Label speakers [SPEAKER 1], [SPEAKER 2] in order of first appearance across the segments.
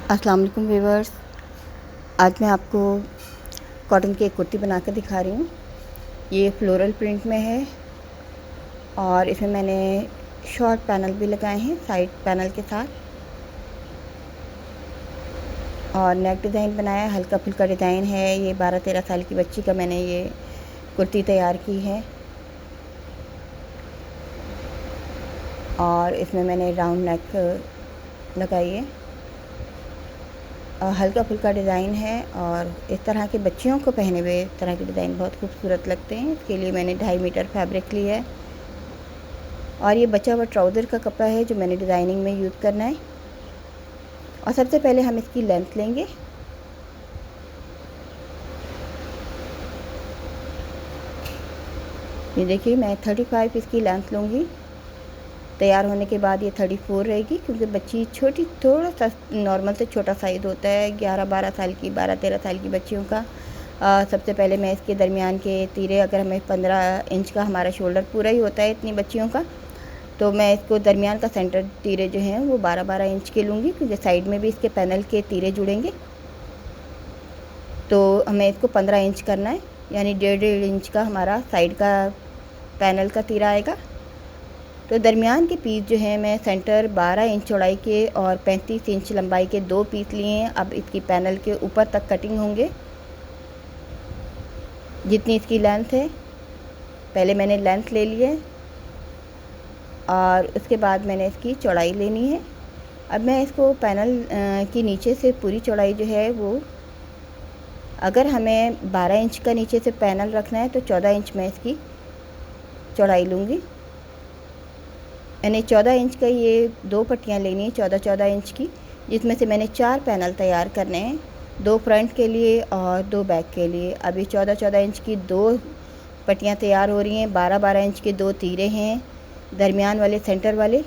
[SPEAKER 1] अस्सलाम वालेकुम व्यूअर्स। आज मैं आपको कॉटन की एक कुर्ती बना कर दिखा रही हूँ। ये फ्लोरल प्रिंट में है और इसमें मैंने शॉर्ट पैनल भी लगाए हैं साइड पैनल के साथ, और नेक डिज़ाइन बनाया, हल्का फुल्का डिज़ाइन है। ये 12-13 साल की बच्ची का मैंने ये कुर्ती तैयार की है और इसमें मैंने राउंड नेक लगाई है। हल्का फुल्का डिज़ाइन है और इस तरह के बच्चियों को पहने हुए इस तरह के डिज़ाइन बहुत खूबसूरत लगते हैं। इसके लिए मैंने 2.5 मीटर फैब्रिक लिया है और ये बचा हुआ ट्राउज़र का कपड़ा है जो मैंने डिज़ाइनिंग में यूज़ करना है। और सबसे पहले हम इसकी लेंथ लेंगे। ये देखिए, मैं 35 इसकी लेंथ लूँगी। तैयार होने के बाद ये 34 रहेगी, क्योंकि बच्ची छोटी, थोड़ा सा नॉर्मल से छोटा साइज़ होता है 11-12 साल की, 12-13 साल की बच्चियों का। सबसे पहले मैं इसके दरमियान के तीरे, अगर हमें 15 इंच का हमारा शोल्डर पूरा ही होता है इतनी बच्चियों का, तो मैं इसको दरमियान का सेंटर तीरे जो हैं वो 12-12 इंच के लूँगी, क्योंकि साइड में भी इसके पैनल के तीरे जुड़ेंगे। तो हमें इसको 15 इंच करना है, यानी 1.5 इंच का हमारा साइड का पैनल का तीरा आएगा। तो दरमियान के पीस जो है मैं सेंटर 12 इंच चौड़ाई के और 35 इंच लंबाई के 2 पीस लिए हैं। अब इसकी पैनल के ऊपर तक कटिंग होंगे जितनी इसकी लेंथ है। पहले मैंने लेंथ ले ली है और उसके बाद मैंने इसकी चौड़ाई लेनी है। अब मैं इसको पैनल की नीचे से पूरी चौड़ाई जो है वो, अगर हमें 12 इंच का नीचे से पैनल रखना है तो 14 इंच मैं इसकी चौड़ाई लूँगी। यानी 14 इंच का ये 2 पट्टियाँ लेनी है 14-14 इंच की, जिसमें से मैंने 4 पैनल तैयार करने हैं, 2 फ्रंट के लिए और 2 बैक के लिए। अभी 14-14 इंच की 2 पट्टियाँ तैयार हो रही हैं, 12-12 इंच के 2 तीरे हैं दरमियान वाले सेंटर वाले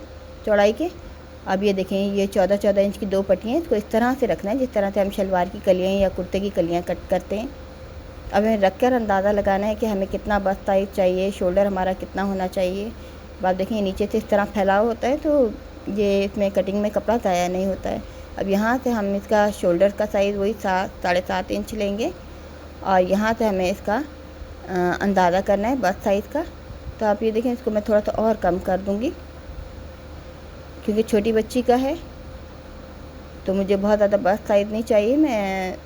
[SPEAKER 1] चौड़ाई के। अब ये देखें, ये 14-14 इंच की 2 पट्टियाँ, इसको इस तरह से रखना है जिस तरह से हम शलवार की कलियाँ या कुर्ते की कलियाँ कट करते हैं। अब हमें रख कर अंदाज़ा लगाना है कि हमें कितना बस्ट साइज़ चाहिए, शोल्डर हमारा कितना होना चाहिए। अब देखिए, नीचे से इस तरह फैलाव होता है तो ये इसमें कटिंग में कपड़ा ज़ाया नहीं होता है। अब यहाँ से हम इसका शोल्डर का साइज़ वही 7-7.5 इंच लेंगे और यहाँ से हमें इसका अंदाज़ा करना है बस्ट साइज़ का। तो आप ये देखें, इसको मैं थोड़ा सा और कम कर दूँगी क्योंकि छोटी बच्ची का है, तो मुझे बहुत ज़्यादा बस्ट साइज़ नहीं चाहिए। मैं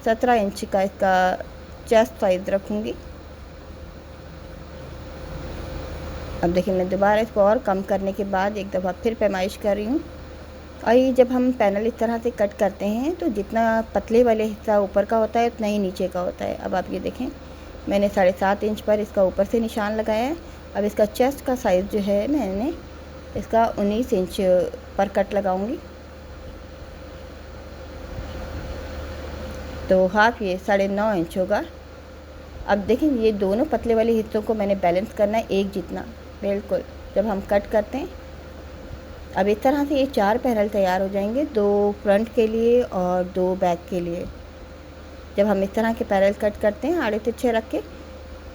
[SPEAKER 1] 17 इंच का इसका चेस्ट साइज़ रखूँगी। अब देखिए, मैं दोबारा इसको और कम करने के बाद एक दफ़ा फिर पैमाइश कर रही हूँ। और ये जब हम पैनल इस तरह से कट करते हैं तो जितना पतले वाले हिस्सा ऊपर का होता है उतना ही नीचे का होता है। अब आप ये देखें, मैंने 7.5 इंच पर इसका ऊपर से निशान लगाया है। अब इसका चेस्ट का साइज़ जो है मैंने इसका 19 इंच पर कट लगाऊंगी। तो हाफ ये 9.5 इंच होगा। अब देखें, ये दोनों पतले वाले हिस्सों को मैंने बैलेंस करना है एक जितना, बिल्कुल जब हम कट करते हैं। अब इस तरह से ये 4 पैनल तैयार हो जाएंगे, 2 फ्रंट के लिए और 2 बैक के लिए। जब हम इस तरह के पैनल कट करते हैं आड़े तिरछे रख के,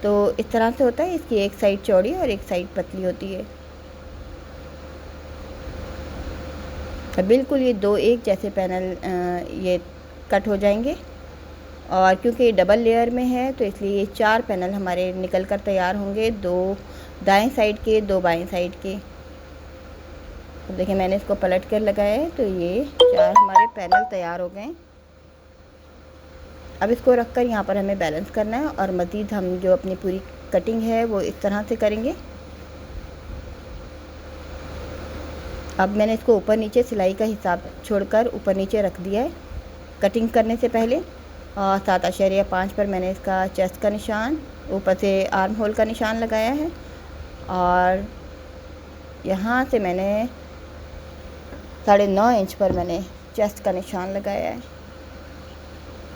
[SPEAKER 1] तो इस तरह से होता है। इसकी एक साइड चौड़ी और एक साइड पतली होती है। अब बिल्कुल ये 2 एक जैसे पैनल ये कट हो जाएंगे। और क्योंकि ये डबल लेयर में है तो इसलिए ये 4 पैनल हमारे निकल कर तैयार होंगे, 2 दाएं साइड के, 2 बाएं साइड के। तो देखिए, मैंने इसको पलट कर लगाया है तो ये 4 हमारे पैनल तैयार हो गए। अब इसको रख कर यहाँ पर हमें बैलेंस करना है और मज़ीद हम जो अपनी पूरी कटिंग है वो इस तरह से करेंगे। अब मैंने इसको ऊपर नीचे सिलाई का हिसाब छोड़कर ऊपर नीचे रख दिया है कटिंग करने से पहले। और 7.5 पर मैंने इसका चेस्ट का निशान, ऊपर से आर्म होल का निशान लगाया है और यहाँ से मैंने 9.5 इंच पर मैंने चेस्ट का निशान लगाया है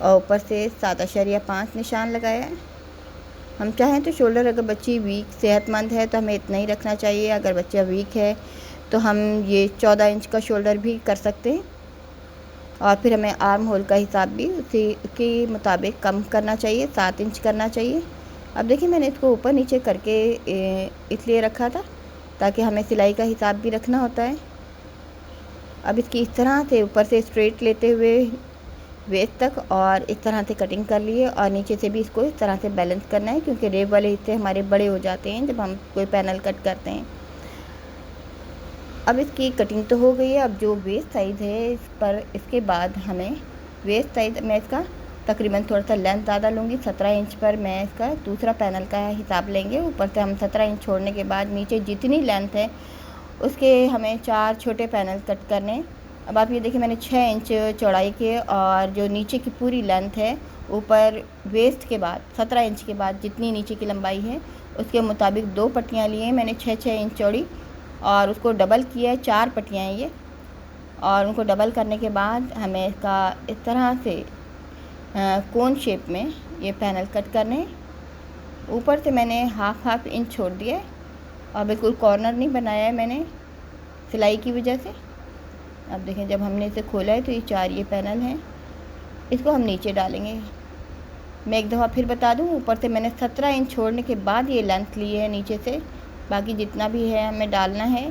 [SPEAKER 1] और ऊपर से 7.5 निशान लगाया है। हम चाहें तो शोल्डर, अगर बच्ची वीक सेहतमंद है तो हमें इतना ही रखना चाहिए। अगर बच्चा वीक है तो हम ये 14 इंच का शोल्डर भी कर सकते हैं। और फिर हमें आर्म होल का हिसाब भी उसी के मुताबिक कम करना चाहिए, 7 इंच करना चाहिए। अब देखिए, मैंने इसको ऊपर नीचे करके इसलिए रखा था ताकि हमें सिलाई का हिसाब भी रखना होता है। अब इसकी इस तरह से ऊपर से स्ट्रेट लेते हुए वेस्ट तक और इस तरह से कटिंग कर लिए, और नीचे से भी इसको इस तरह से बैलेंस करना है, क्योंकि रेब वाले हिस्से हमारे बड़े हो जाते हैं जब हम कोई पैनल कट करते हैं। अब इसकी कटिंग तो हो गई है। अब जो वेस्ट साइज़ है इस पर, इसके बाद हमें वेस्ट साइज़, मैं इसका तकरीबन थोड़ा सा लेंथ ज़्यादा लूँगी। 17 इंच पर मैं इसका दूसरा पैनल का हिसाब लेंगे। ऊपर से हम 17 इंच छोड़ने के बाद नीचे जितनी लेंथ है उसके हमें 4 छोटे पैनल कट करने। अब आप ये देखिए, मैंने 6 इंच चौड़ाई के, और जो नीचे की पूरी लेंथ है ऊपर वेस्ट के बाद 17 इंच के बाद जितनी नीचे की लंबाई है उसके मुताबिक 2 पट्टियाँ लिए। मैंने 6-6 इंच चौड़ी, और उसको डबल किया है, 4 पट्टियाँ हैं ये। और उनको डबल करने के बाद हमें इसका इस तरह से कोन शेप में ये पैनल कट करने। ऊपर से मैंने हाफ इंच छोड़ दिया है, और बिल्कुल कॉर्नर नहीं बनाया है मैंने सिलाई की वजह से। अब देखें, जब हमने इसे खोला है तो ये 4 ये पैनल हैं, इसको हम नीचे डालेंगे। मैं एक दफ़ा फिर बता दूं, ऊपर से मैंने 17 इंच छोड़ने के बाद ये लेंथ ली है नीचे से, बाकी जितना भी है हमें डालना है।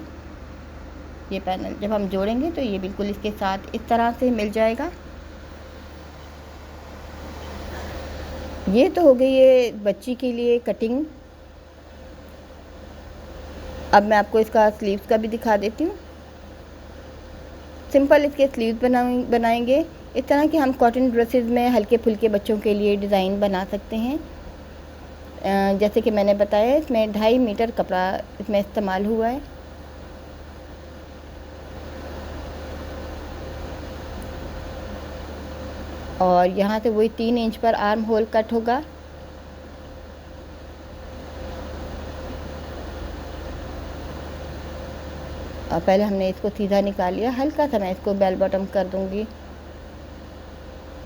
[SPEAKER 1] ये पैनल जब हम जोड़ेंगे तो ये बिल्कुल इसके साथ इस तरह से मिल जाएगा। ये तो हो गई है बच्ची के लिए कटिंग। अब मैं आपको इसका स्लीव्स का भी दिखा देती हूँ। सिंपल इसके स्लीव्स बनाएंगे। इस तरह के हम कॉटन ड्रेसेस में हल्के फुल्के बच्चों के लिए डिज़ाइन बना सकते हैं। जैसे कि मैंने बताया, इसमें 2.5 मीटर कपड़ा इसमें इस्तेमाल हुआ है। और यहाँ से वही 3 इंच पर आर्म होल कट होगा। और पहले हमने इसको सीधा निकाल लिया। हल्का सा मैं इसको बेल बॉटम कर दूंगी।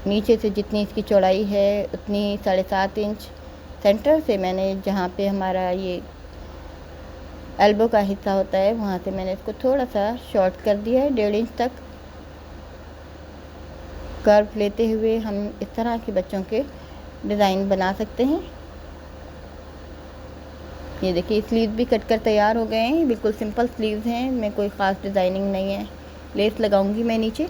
[SPEAKER 1] नीचे से जितनी इसकी चौड़ाई है उतनी 7.5 इंच सेंटर से मैंने, जहाँ पे हमारा ये एल्बो का हिस्सा होता है, वहाँ से मैंने इसको थोड़ा सा शॉर्ट कर दिया है। 1.5 इंच तक कर्व लेते हुए हम इस तरह के बच्चों के डिज़ाइन बना सकते हैं। ये देखिए, स्लीव भी कट कर तैयार हो गए हैं। बिल्कुल सिंपल स्लीव्स हैं, इनमें कोई ख़ास डिज़ाइनिंग नहीं है। लेस लगाऊंगी मैं नीचे।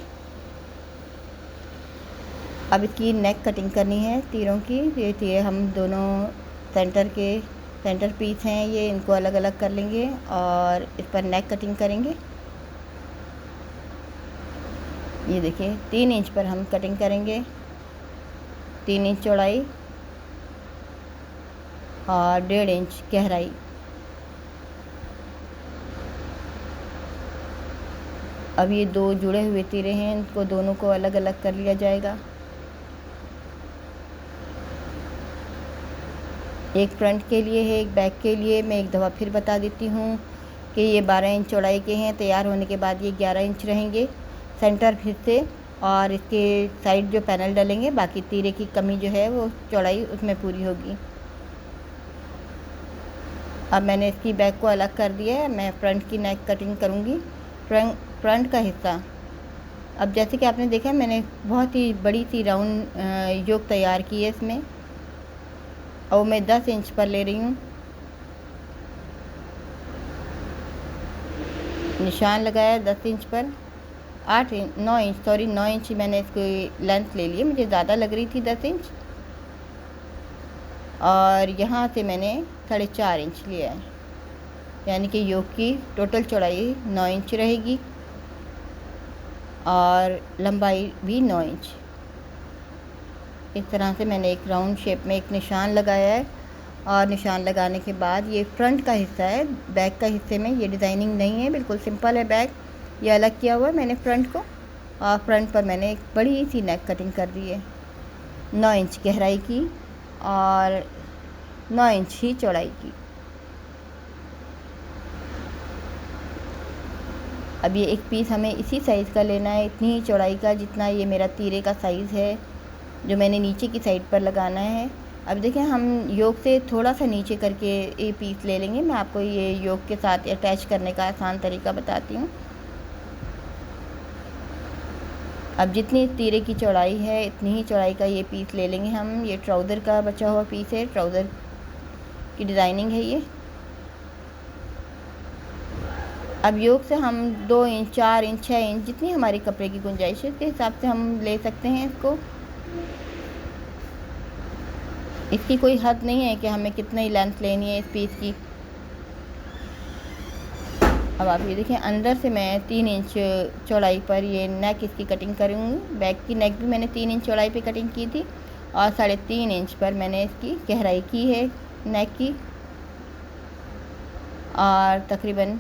[SPEAKER 1] अब इसकी नेक कटिंग करनी है तीरों की। ये हम दोनों सेंटर पीस हैं ये, इनको अलग अलग कर लेंगे और इस पर नेक कटिंग करेंगे। ये देखिए, 3 इंच पर हम कटिंग करेंगे। 3 इंच चौड़ाई और 1.5 इंच गहराई। अब ये 2 जुड़े हुए तीरे हैं, इनको दोनों को अलग अलग कर लिया जाएगा। एक फ्रंट के लिए है, एक बैक के लिए। मैं एक दफ़ा फिर बता देती हूँ कि ये 12 इंच चौड़ाई के हैं। तैयार होने के बाद ये 11 इंच रहेंगे सेंटर हिस्से, और इसके साइड जो पैनल डलेंगे, बाकी तीरे की कमी जो है वो चौड़ाई उसमें पूरी होगी। अब मैंने इसकी बैक को अलग कर दिया है। मैं फ्रंट की नेक कटिंग करूँगी। फ्रंट का हिस्सा, अब जैसे कि आपने देखा, मैंने बहुत ही बड़ी सी राउंड योक तैयार की है इसमें, और मैं 10 इंच पर ले रही हूँ। निशान लगाया 10 इंच पर। 9 इंच मैंने इसकी लेंथ ले ली है, मुझे ज़्यादा लग रही थी 10 इंच। और यहाँ से मैंने 4.5 इंच लिया है, यानी कि योक की टोटल चौड़ाई 9 इंच रहेगी और लंबाई भी 9 इंच। इस तरह से मैंने एक राउंड शेप में एक निशान लगाया है, और निशान लगाने के बाद ये फ्रंट का हिस्सा है। बैक का हिस्से में ये डिज़ाइनिंग नहीं है, बिल्कुल सिंपल है बैक। ये अलग किया हुआ है मैंने फ्रंट को, और फ्रंट पर मैंने एक बड़ी सी नेक कटिंग कर दी है 9 इंच गहराई की और 9 इंच ही चौड़ाई की। अब ये एक पीस हमें इसी साइज़ का लेना है, इतनी ही चौड़ाई का जितना ये मेरा तीरे का साइज़ है, जो मैंने नीचे की साइड पर लगाना है। अब देखें, हम योक से थोड़ा सा नीचे करके ये पीस ले लेंगे। मैं आपको ये योक के साथ अटैच करने का आसान तरीका बताती हूँ। अब जितनी तीरे की चौड़ाई है इतनी ही चौड़ाई का ये पीस ले लेंगे हम। ये ट्राउज़र का बचा हुआ पीस है, ट्राउज़र की डिज़ाइनिंग है ये। अब योग से हम 2 इंच, 4 इंच, 6 इंच जितनी हमारी कपड़े की गुंजाइश है उसके हिसाब से हम ले सकते हैं इसको। इसकी कोई हद नहीं है कि हमें कितनी लेंथ लेनी है इस पीस की। अब आप ये देखें, अंदर से मैं 3 इंच चौड़ाई पर ये नेक इसकी कटिंग करूँगी। बैक की नेक भी मैंने 3 इंच चौड़ाई पे कटिंग की थी और 3.5 इंच पर मैंने इसकी गहराई की है नेक की, और तकरीबन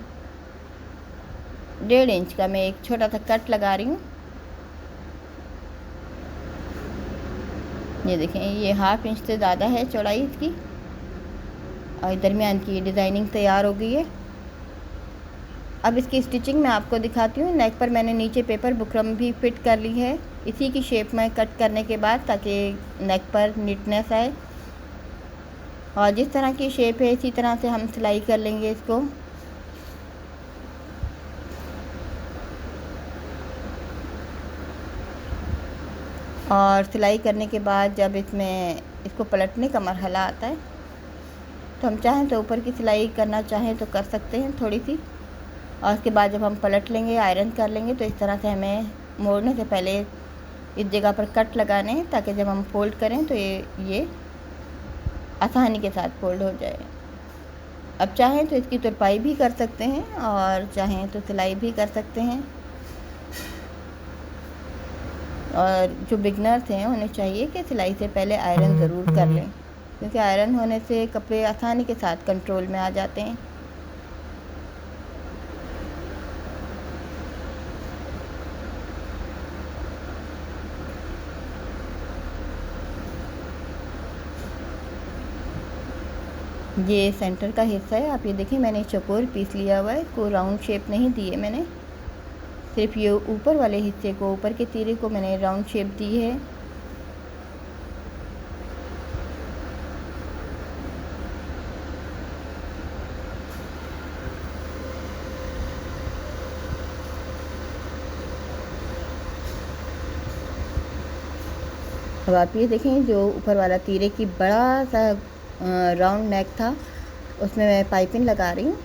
[SPEAKER 1] 1.5 इंच का मैं एक छोटा सा कट लगा रही हूँ। ये देखें, ये 1/2 इंच से ज़्यादा है चौड़ाई इसकी, और दरमियान की डिज़ाइनिंग तैयार हो गई है। अब इसकी स्टिचिंग मैं आपको दिखाती हूँ। नेक पर मैंने नीचे पेपर बुकरम भी फिट कर ली है इसी की शेप में कट करने के बाद, ताकि नेक पर नीटनेस आए। और जिस तरह की शेप है इसी तरह से हम सिलाई कर लेंगे इसको। और सिलाई करने के बाद जब इसमें इसको पलटने का मरहला आता है तो हम चाहें तो ऊपर की सिलाई करना चाहें तो कर सकते हैं थोड़ी सी, और उसके बाद जब हम पलट लेंगे, आयरन कर लेंगे, तो इस तरह से हमें मोड़ने से पहले इस जगह पर कट लगाने हैं, ताकि जब हम फोल्ड करें तो ये आसानी के साथ फोल्ड हो जाए। अब चाहें तो इसकी तुरपाई भी कर सकते हैं और चाहें तो सिलाई भी कर सकते हैं। और जो बिगनर्स हैं उन्हें चाहिए कि सिलाई से पहले आयरन ज़रूर कर लें, क्योंकि आयरन होने से कपड़े आसानी के साथ कंट्रोल में आ जाते हैं। ये सेंटर का हिस्सा है, आप ये देखें, मैंने चौकोर पीस लिया हुआ है। इसको राउंड शेप नहीं दी है मैंने, सिर्फ ये ऊपर वाले हिस्से को, ऊपर के तीरे को मैंने राउंड शेप दी है। अब आप ये देखें, जो ऊपर वाला तीरे की बड़ा सा राउंड नेक था उसमें मैं पाइपिंग लगा रही हूँ।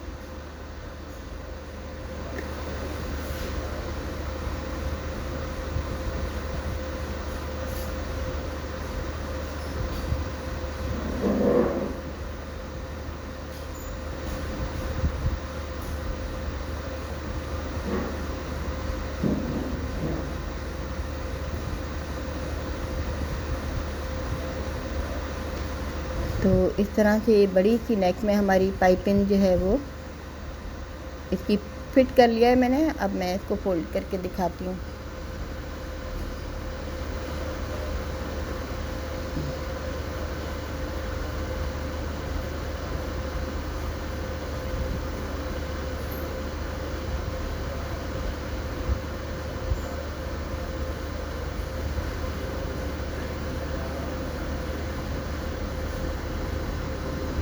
[SPEAKER 1] तो इस तरह से बड़ी सी नेक में हमारी पाइपिंग जो है वो इसकी फिट कर लिया है मैंने। अब मैं इसको फोल्ड करके दिखाती हूँ।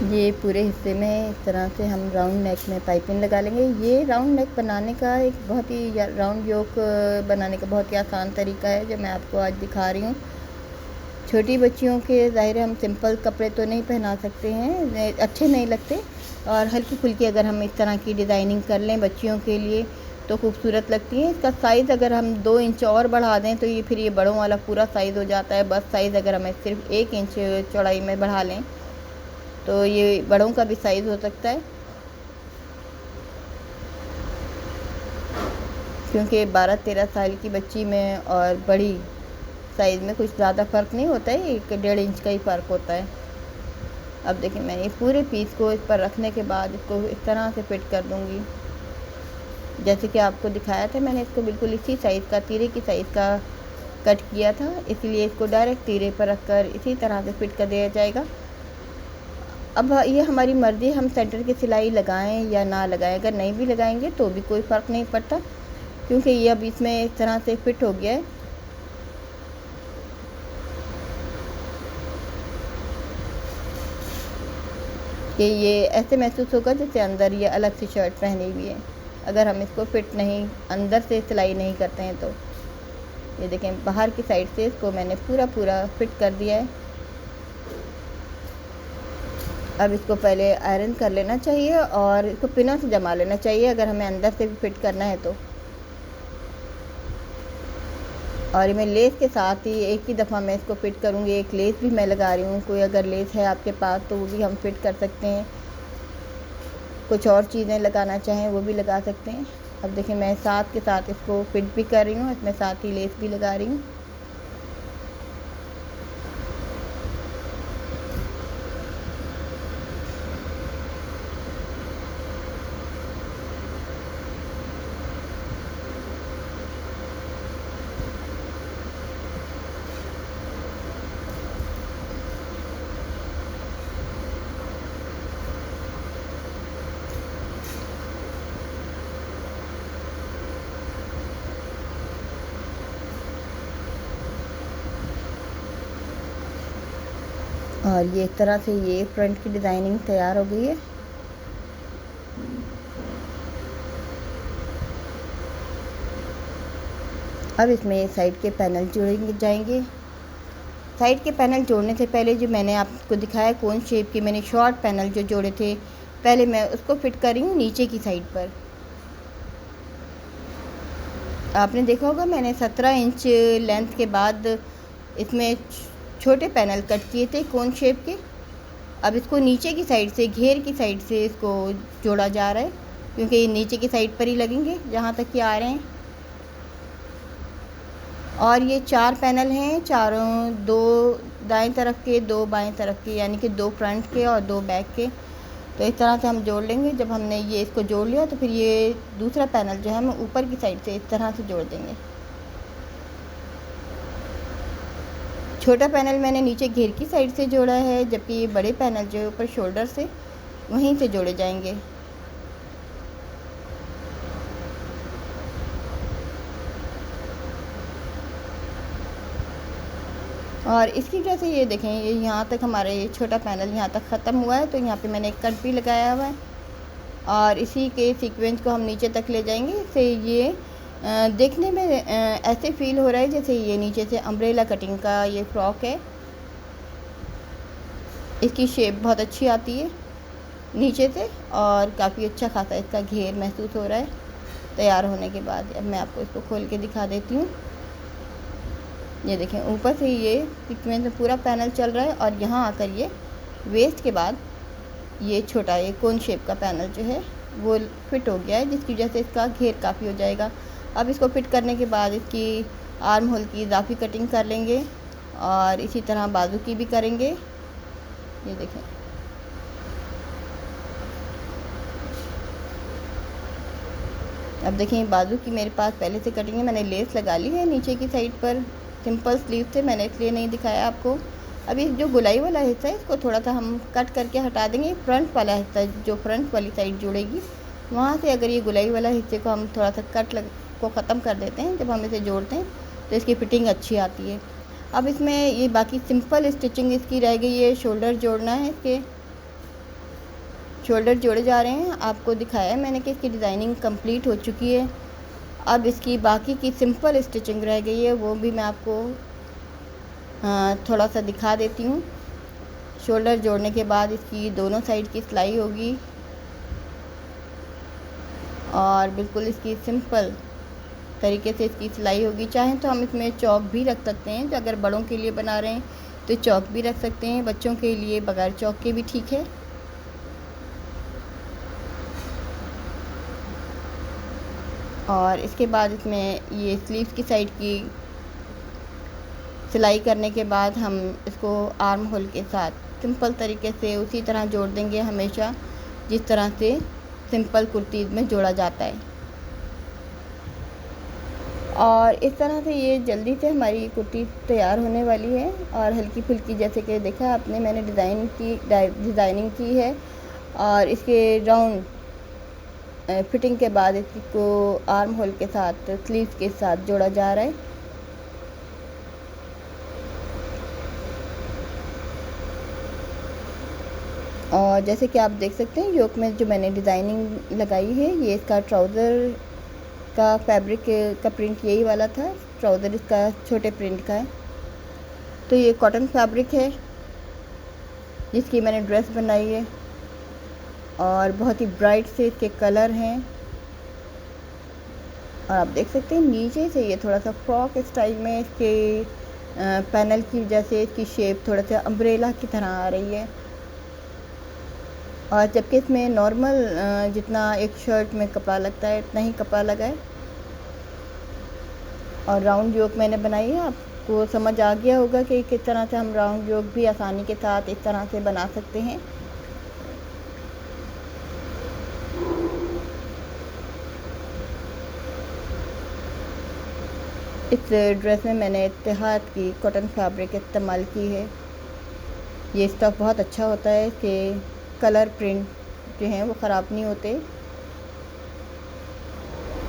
[SPEAKER 1] ये पूरे हिस्से में इस तरह से हम राउंड नेक में पाइपिंग लगा लेंगे। ये राउंड नेक बनाने का एक बहुत ही राउंड योक बनाने का बहुत ही आसान तरीका है जो मैं आपको आज दिखा रही हूँ। छोटी बच्चियों के ज़ाहिर हम सिंपल कपड़े तो नहीं पहना सकते हैं, अच्छे नहीं लगते, और हल्की फुल्की अगर हम इस तरह की डिज़ाइनिंग कर लें बच्चियों के लिए तो खूबसूरत लगती है। इसका साइज़ अगर हम 2 इंच और बढ़ा दें तो ये फिर ये बड़ों वाला पूरा साइज़ हो जाता है। बस साइज़ अगर हमें सिर्फ 1 इंच चौड़ाई में बढ़ा लें तो ये बड़ों का भी साइज़ हो सकता है, क्योंकि 12-13 साल की बच्ची में और बड़ी साइज़ में कुछ ज़्यादा फ़र्क नहीं होता है, 1-1.5 इंच का ही फ़र्क होता है। अब देखिए, मैं ये पूरे पीस को इस पर रखने के बाद इसको इस तरह से फिट कर दूँगी जैसे कि आपको दिखाया था। मैंने इसको बिल्कुल इसी साइज़ का, तीरे की साइज़ का कट किया था, इसलिए इसको डायरेक्ट तीरे पर रखकर इसी तरह से फिट कर दिया जाएगा। अब ये हमारी मर्ज़ी, हम सेंटर की सिलाई लगाएं या ना लगाएं। अगर नहीं भी लगाएंगे तो भी कोई फ़र्क नहीं पड़ता, क्योंकि ये अब इसमें इस तरह से फिट हो गया है। कि ये ऐसे महसूस होगा जैसे अंदर ये अलग से शर्ट पहनी हुई है, अगर हम इसको फिट नहीं, अंदर से सिलाई नहीं करते हैं तो। ये देखें, बाहर की साइड से इसको मैंने पूरा फिट कर दिया है। अब इसको पहले आयरन कर लेना चाहिए और इसको पिनों से जमा लेना चाहिए अगर हमें अंदर से भी फिट करना है तो। और मैं लेस के साथ ही एक ही दफ़ा मैं इसको फिट करूँगी। एक लेस भी मैं लगा रही हूँ, कोई अगर लेस है आपके पास तो वो भी हम फिट कर सकते हैं। कुछ और चीज़ें लगाना चाहें वो भी लगा सकते हैं। अब देखिए मैं साथ के साथ इसको फिट भी कर रही हूँ, इसमें साथ ही लेस भी लगा रही हूँ। और ये एक तरह से ये फ्रंट की डिज़ाइनिंग तैयार हो गई है। अब इसमें साइड के पैनल जोड़ेंगे जाएंगे। साइड के पैनल जोड़ने से पहले जो मैंने आपको दिखाया कोन शेप के मैंने शॉर्ट पैनल जो जोड़े थे, पहले मैं उसको फिट कर रही हूँ नीचे की साइड पर। आपने देखा होगा मैंने 17 इंच लेंथ के बाद इसमें छोटे पैनल कट किए थे कोन शेप के। अब इसको नीचे की साइड से, घेर की साइड से इसको जोड़ा जा रहा है, क्योंकि ये नीचे की साइड पर ही लगेंगे जहाँ तक ये आ रहे हैं। और ये 4 पैनल हैं, चारों 2 दाएं तरफ के 2 बाएं तरफ के, यानी कि 2 फ्रंट के और 2 बैक के। तो इस तरह से हम जोड़ लेंगे। जब हमने ये इसको जोड़ लिया तो फिर ये दूसरा पैनल जो है हम ऊपर की साइड से इस तरह से जोड़ देंगे। छोटा पैनल मैंने नीचे घेर की साइड से जोड़ा है, जबकि ये बड़े पैनल जो है ऊपर शोल्डर से वहीं से जोड़े जाएंगे। और इसकी वजह से ये देखें, ये यहाँ तक हमारा ये छोटा पैनल यहाँ तक ख़त्म हुआ है, तो यहाँ पे मैंने एक कट भी लगाया हुआ है। और इसी के सीक्वेंस को हम नीचे तक ले जाएंगे। इससे ये देखने में ऐसे फील हो रहा है जैसे ये नीचे से अम्ब्रेला कटिंग का ये फ्रॉक है। इसकी शेप बहुत अच्छी आती है नीचे से और काफ़ी अच्छा खासा इसका घेर महसूस हो रहा है तैयार होने के बाद। अब मैं आपको इसको खोल के दिखा देती हूँ। ये देखें ऊपर से ये सीक्वेंस में पूरा पैनल चल रहा है और यहाँ आकर ये वेस्ट के बाद ये छोटा ये कोन शेप का पैनल जो है वो फिट हो गया है, जिसकी वजह से इसका घेर काफ़ी हो जाएगा। अब इसको फिट करने के बाद इसकी आर्म होल की इजाफी कटिंग कर लेंगे और इसी तरह बाजू की भी करेंगे। ये देखें अब देखें बाजू की मेरे पास पहले से कटिंग है, मैंने लेस लगा ली है नीचे की साइड पर। सिंपल स्लीव थे, मैंने इसलिए नहीं दिखाया आपको। अभी जो गुलाई वाला हिस्सा है इसको थोड़ा सा हम कट करके हटा देंगे। फ्रंट वाला हिस्सा जो फ्रंट वाली साइड जुड़ेगी वहाँ से अगर ये गुलाई वाला हिस्से को हम थोड़ा सा को ख़त्म कर देते हैं, जब हम इसे जोड़ते हैं तो इसकी फ़िटिंग अच्छी आती है। अब इसमें ये बाकी सिंपल स्टिचिंग इसकी रह गई है, शोल्डर जोड़ना है। इसके शोल्डर जोड़े जा रहे हैं। आपको दिखाया है मैंने कि इसकी डिज़ाइनिंग कंप्लीट हो चुकी है। अब इसकी बाकी की सिंपल स्टिचिंग रह गई है, वो भी मैं आपको थोड़ा सा दिखा देती हूँ। शोल्डर जोड़ने के बाद इसकी दोनों साइड की सिलाई होगी और बिल्कुल इसकी सिंपल तरीके से इसकी सिलाई होगी। चाहें तो हम इसमें चौक भी रख सकते हैं, जो अगर बड़ों के लिए बना रहे हैं तो चौक भी रख सकते हैं, बच्चों के लिए बगैर चौक के भी ठीक है। और इसके बाद इसमें ये स्लीव्स की साइड की सिलाई करने के बाद हम इसको आर्म होल के साथ सिंपल तरीके से उसी तरह जोड़ देंगे, हमेशा जिस तरह से सिंपल कुर्तीज़ में जोड़ा जाता है। और इस तरह से ये जल्दी से हमारी कुर्ती तैयार होने वाली है। और हल्की फुल्की जैसे कि देखा आपने मैंने डिज़ाइनिंग की है और इसके राउंड फिटिंग के बाद इसको आर्म होल के साथ स्लीव्स के साथ जोड़ा जा रहा है। और जैसे कि आप देख सकते हैं योक में जो मैंने डिज़ाइनिंग लगाई है, ये इसका ट्राउज़र का फैब्रिक का प्रिंट यही वाला था। ट्राउज़र इसका छोटे प्रिंट का है, तो ये कॉटन फैब्रिक है। जिसकी मैंने ड्रेस बनाई है, और बहुत ही ब्राइट से इसके कलर हैं। और आप देख सकते हैं नीचे से ये थोड़ा सा फ्रॉक स्टाइल में इसके पैनल की वजह से इसकी शेप थोड़ा सा अम्ब्रेला की तरह आ रही है। और जबकि इसमें नॉर्मल जितना एक शर्ट में कपड़ा लगता है इतना ही कपड़ा लगा है। और राउंड योक मैंने बनाई है, आपको समझ आ गया होगा कि किस तरह से हम राउंड योक भी आसानी के साथ इस तरह से बना सकते हैं। इस ड्रेस में मैंने इत्तेहाद की कॉटन फैब्रिक इस्तेमाल की है। ये स्टफ़ बहुत अच्छा होता है कि कलर प्रिंट जो हैं वो ख़राब नहीं होते।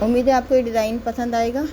[SPEAKER 1] उम्मीद है आपको ये डिज़ाइन पसंद आएगा।